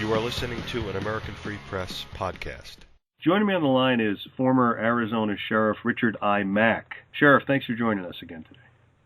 You are listening to an American Free Press podcast. Joining me on the line is former Arizona Sheriff Richard I. Mack. Sheriff, thanks for joining us again today.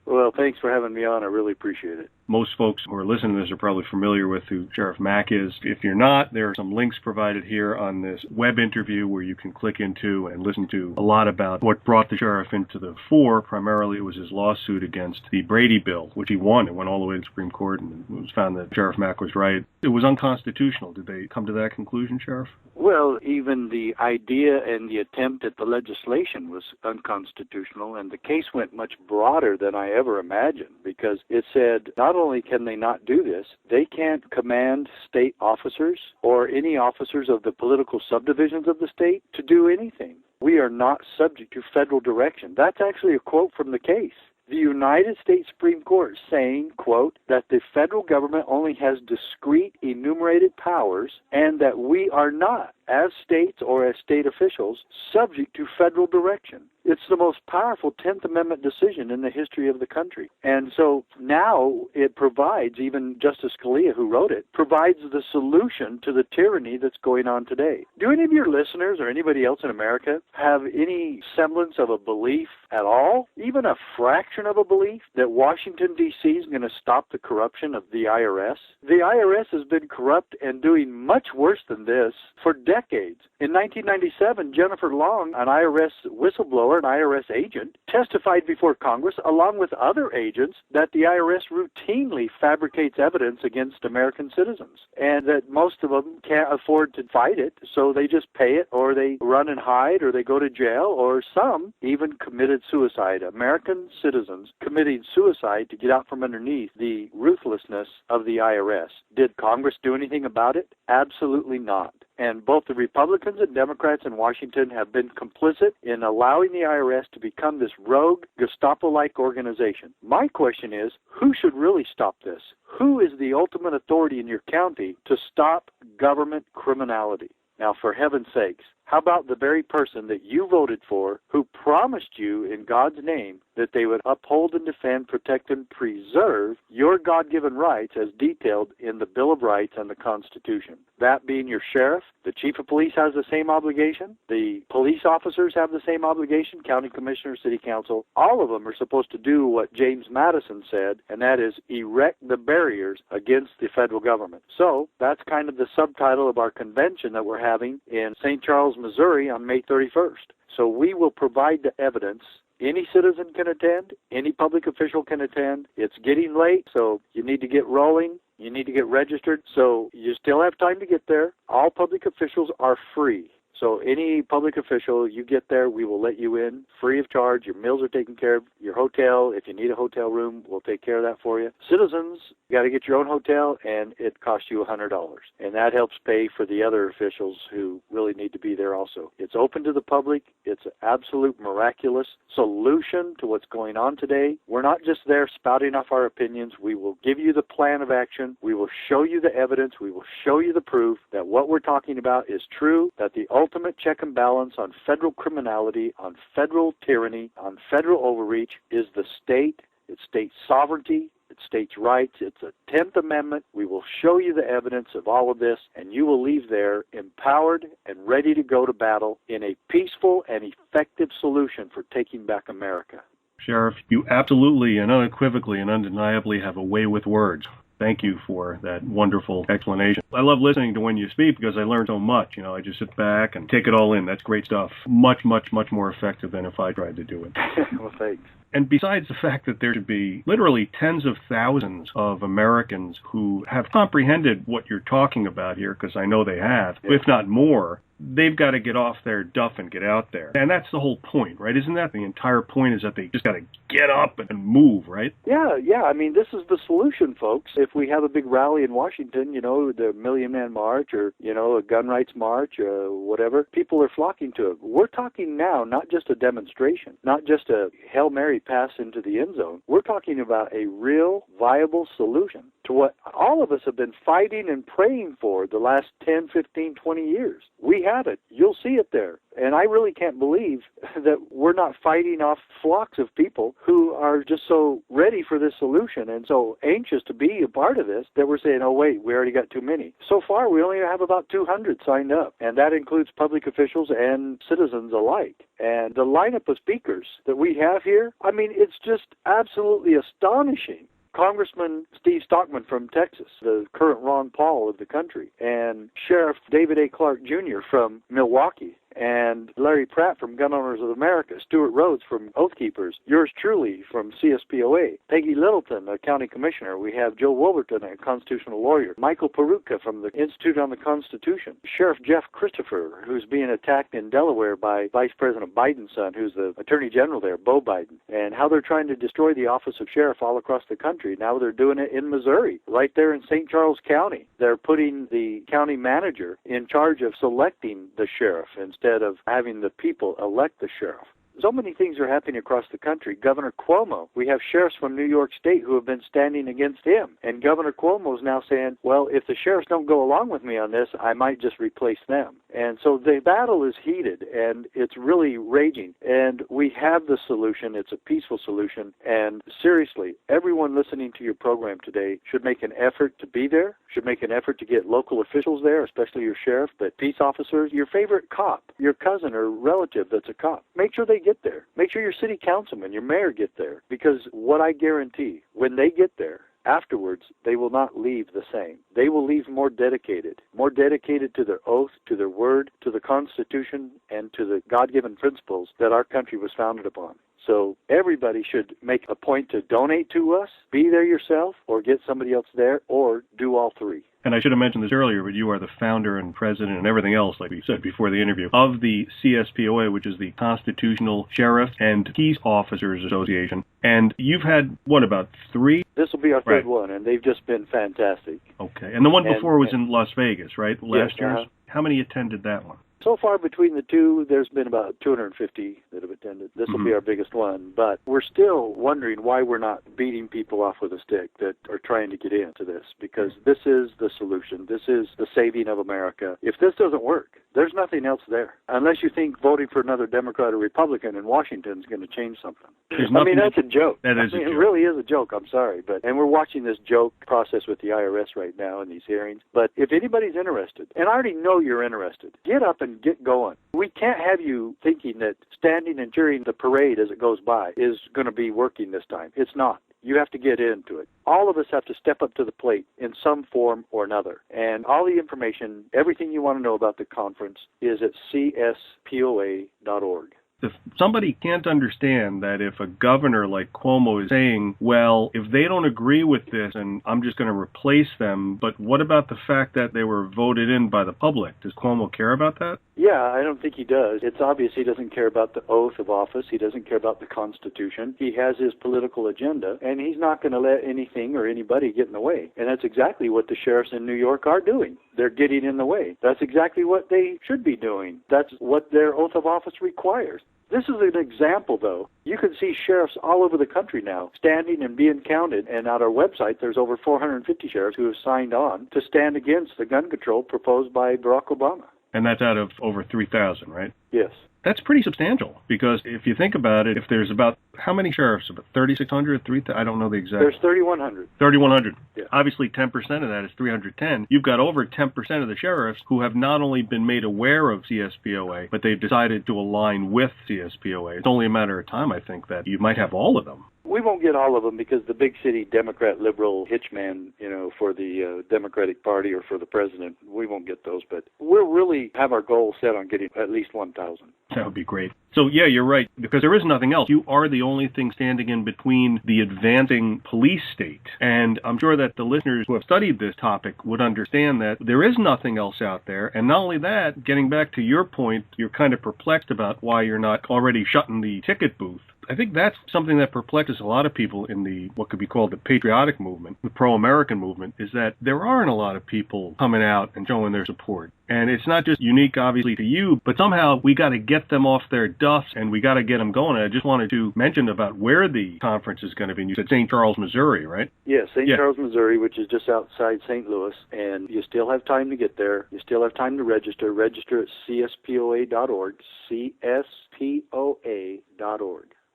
Well, thanks for having me on. I really appreciate it. Most folks who are listening to this are probably familiar with who Sheriff Mack is. If you're not, there are some links provided here on this web interview where you can click into and listen to a lot about what brought the sheriff into the fore. Primarily, it was his lawsuit against the Brady Bill, which he won. It went all the way to the Supreme Court, and it was found that Sheriff Mack was right. It was unconstitutional. Did they come to that conclusion, Sheriff? Well, even the idea and the attempt at the legislation was unconstitutional, and the case went much broader than I ever imagined, because it said not only can they not do this, they can't command state officers or any officers of the political subdivisions of the state to do anything. We are not subject to federal direction. That's actually a quote from the case. The United States Supreme Court saying, quote, that the federal government only has discrete enumerated powers and that we are not, as states or as state officials, subject to federal direction. It's the most powerful 10th Amendment decision in the history of the country. And so now it provides, even Justice Scalia, who wrote it, provides the solution to the tyranny that's going on today. Do any of your listeners or anybody else in America have any semblance of a belief at all, even a fraction of a belief, that Washington, D.C. is going to stop the corruption of the IRS? The IRS has been corrupt and doing much worse than this for decades. In 1997, Jennifer Long, an IRS whistleblower, an IRS agent, testified before Congress, along with other agents, that the IRS routinely fabricates evidence against American citizens, and that most of them can't afford to fight it, so they just pay it, or they run and hide, or they go to jail, or some even committed suicide. American citizens committing suicide to get out from underneath the ruthlessness of the IRS. Did Congress do anything about it? Absolutely not. And both the Republicans and Democrats in Washington have been complicit in allowing the IRS to become this rogue, Gestapo-like organization. My question is, who should really stop this? Who is the ultimate authority in your county to stop government criminality? Now, for heaven's sakes, how about the very person that you voted for who promised you in God's name that they would uphold and defend, protect, and preserve your God-given rights as detailed in the Bill of Rights and the Constitution? That being your sheriff, the chief of police has the same obligation, the police officers have the same obligation, county commissioner, city council. All of them are supposed to do what James Madison said, and that is erect the barriers against the federal government. So that's kind of the subtitle of our convention that we're having in St. Charles, Missouri on May 31st. So we will provide the evidence. Any citizen can attend. Any public official can attend. It's getting late, so you need to get rolling. You need to get registered. So you still have time to get there. All public officials are free. So any public official, you get there, we will let you in free of charge. Your meals are taken care of. Your hotel, if you need a hotel room, we'll take care of that for you. Citizens, you got to get your own hotel, and it costs you $100. And that helps pay for the other officials who really need to be there also. It's open to the public. It's an absolute miraculous solution to what's going on today. We're not just there spouting off our opinions. We will give you the plan of action. We will show you the evidence. We will show you the proof that what we're talking about is true, that the ultimate check and balance on federal criminality, on federal tyranny, on federal overreach is the state. It's state sovereignty. It's states' rights. It's a 10th Amendment. We will show you the evidence of all of this, and you will leave there empowered and ready to go to battle in a peaceful and effective solution for taking back America. Sheriff, you absolutely and unequivocally and undeniably have a way with words. Thank you for that wonderful explanation. I love listening to when you speak because I learn so much. I just sit back and take it all in. That's great stuff. Much, much, much more effective than if I tried to do it. Well, thanks. And besides the fact that there should be literally tens of thousands of Americans who have comprehended what you're talking about here, because I know they have, if not more, they've got to get off their duff and get out there. And that's the whole point, right? Isn't that the entire point, is that they just got to get up and move, right? Yeah. I mean, this is the solution, folks. If we have a big rally in Washington, the Million Man March or, a gun rights march or whatever, people are flocking to it. We're talking now not just a demonstration, not just a Hail Mary pass into the end zone. We're talking about a real, viable solution to what all of us have been fighting and praying for the last 10, 15, 20 years. We have it. You'll see it there. And I really can't believe that we're not fighting off flocks of people who are just so ready for this solution and so anxious to be a part of this that we're saying, oh, wait, we already got too many. So far, we only have about 200 signed up, and that includes public officials and citizens alike. And the lineup of speakers that we have here, I mean, it's just absolutely astonishing. Congressman Steve Stockman from Texas, the current Ron Paul of the country, and Sheriff David A. Clark Jr. from Milwaukee, and Larry Pratt from Gun Owners of America, Stuart Rhodes from Oath Keepers, yours truly from CSPOA, Peggy Littleton, a county commissioner. We have Joe Wolverton, a constitutional lawyer, Michael Perutka from the Institute on the Constitution, Sheriff Jeff Christopher, who's being attacked in Delaware by Vice President Biden's son, who's the Attorney General there, Beau Biden, and how they're trying to destroy the office of sheriff all across the country. Now they're doing it in Missouri, right there in St. Charles County. They're putting the county manager in charge of selecting the sheriff instead of having the people elect the sheriff. So many things are happening across the country. Governor Cuomo, we have sheriffs from New York State who have been standing against him. And Governor Cuomo is now saying, well, if the sheriffs don't go along with me on this, I might just replace them. And so the battle is heated, and it's really raging. And we have the solution. It's a peaceful solution. And seriously, everyone listening to your program today should make an effort to be there, should make an effort to get local officials there, especially your sheriff, but peace officers, your favorite cop, your cousin or relative that's a cop. Make sure they get there. Make sure your city councilman, your mayor get there. Because what I guarantee, when they get there, afterwards, they will not leave the same. They will leave more dedicated to their oath, to their word, to the Constitution, and to the God-given principles that our country was founded upon. So everybody should make a point to donate to us, be there yourself, or get somebody else there, or do all three. And I should have mentioned this earlier, but you are the founder and president and everything else, like we said before the interview, of the CSPOA, which is the Constitutional Sheriff and Peace Officers Association. And you've had, what, about 3? This will be our third one, and they've just been fantastic. Okay. And the one before was in Las Vegas, right? Last year? Uh-huh. How many attended that one? So far, between the two, there's been about 250 that have attended. This will be our biggest one, but we're still wondering why we're not beating people off with a stick that are trying to get into this, because this is the solution. This is the saving of America. If this doesn't work, there's nothing else there, unless you think voting for another Democrat or Republican in Washington is going to change something. I mean, that's a joke. That is a joke. It really is a joke. I'm sorry. And we're watching this joke process with the IRS right now in these hearings. But if anybody's interested, and I already know you're interested, get up and get going. We can't have you thinking that standing and cheering the parade as it goes by is going to be working this time. It's not. You have to get into it. All of us have to step up to the plate in some form or another. And all the information, everything you want to know about the conference is at cspoa.org. If somebody can't understand that if a governor like Cuomo is saying, well, if they don't agree with this and I'm just going to replace them, but what about the fact that they were voted in by the public? Does Cuomo care about that? Yeah, I don't think he does. It's obvious he doesn't care about the oath of office. He doesn't care about the Constitution. He has his political agenda, and he's not going to let anything or anybody get in the way. And that's exactly what the sheriffs in New York are doing. They're getting in the way. That's exactly what they should be doing. That's what their oath of office requires. This is an example, though. You can see sheriffs all over the country now standing and being counted. And on our website, there's over 450 sheriffs who have signed on to stand against the gun control proposed by Barack Obama. And that's out of over 3,000, right? Yes. That's pretty substantial, because if you think about it, if there's about, how many sheriffs? About 3,600, 3,000? I don't know the exact. There's 3,100. 3,100. Yeah. Obviously, 10% of that is 310. You've got over 10% of the sheriffs who have not only been made aware of CSPOA, but they've decided to align with CSPOA. It's only a matter of time, I think, that you might have all of them. We won't get all of them because the big city Democrat liberal hitchman, for the Democratic Party or for the president, we won't get those. But we'll really have our goal set on getting at least 1,000. That would be great. So, yeah, you're right, because there is nothing else. You are the only thing standing in between the advancing police state. And I'm sure that the listeners who have studied this topic would understand that there is nothing else out there. And not only that, getting back to your point, you're kind of perplexed about why you're not already shutting the ticket booth. I think that's something that perplexes a lot of people in the what could be called the patriotic movement, the pro-American movement, is that there aren't a lot of people coming out and showing their support. And it's not just unique, obviously, to you, but somehow we got to get them off their duffs and we got to get them going. And I just wanted to mention about where the conference is going to be. You said St. Charles, Missouri, right? Yes, St. Charles, Missouri, which is just outside St. Louis. And you still have time to get there. You still have time to register. Register at cspoa.org, cspoa.org.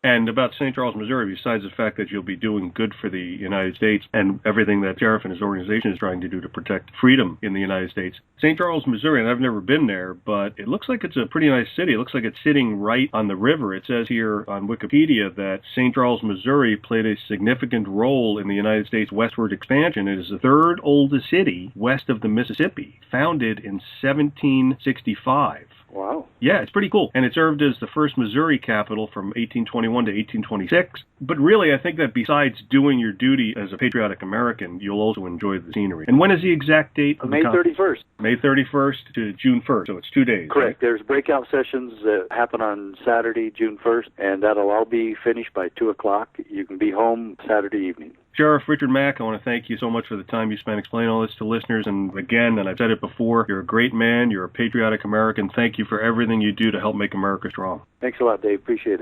And about St. Charles, Missouri, besides the fact that you'll be doing good for the United States and everything that Sheriff and his organization is trying to do to protect freedom in the United States, St. Charles, Missouri, and I've never been there, but it looks like it's a pretty nice city. It looks like it's sitting right on the river. It says here on Wikipedia that St. Charles, Missouri played a significant role in the United States westward expansion. It is the third oldest city west of the Mississippi, founded in 1765. Wow. Yeah, it's pretty cool. And it served as the first Missouri capital from 1821 to 1826. But really, I think that besides doing your duty as a patriotic American, you'll also enjoy the scenery. And when is the exact date? May 31st. May 31st to June 1st. So it's 2 days. Correct. Right? There's breakout sessions that happen on Saturday, June 1st, and that'll all be finished by 2 o'clock. You can be home Saturday evening. Sheriff Richard Mack, I want to thank you so much for the time you spent explaining all this to listeners. And again, and I've said it before, you're a great man. You're a patriotic American. Thank you for everything you do to help make America strong. Thanks a lot, Dave. Appreciate it.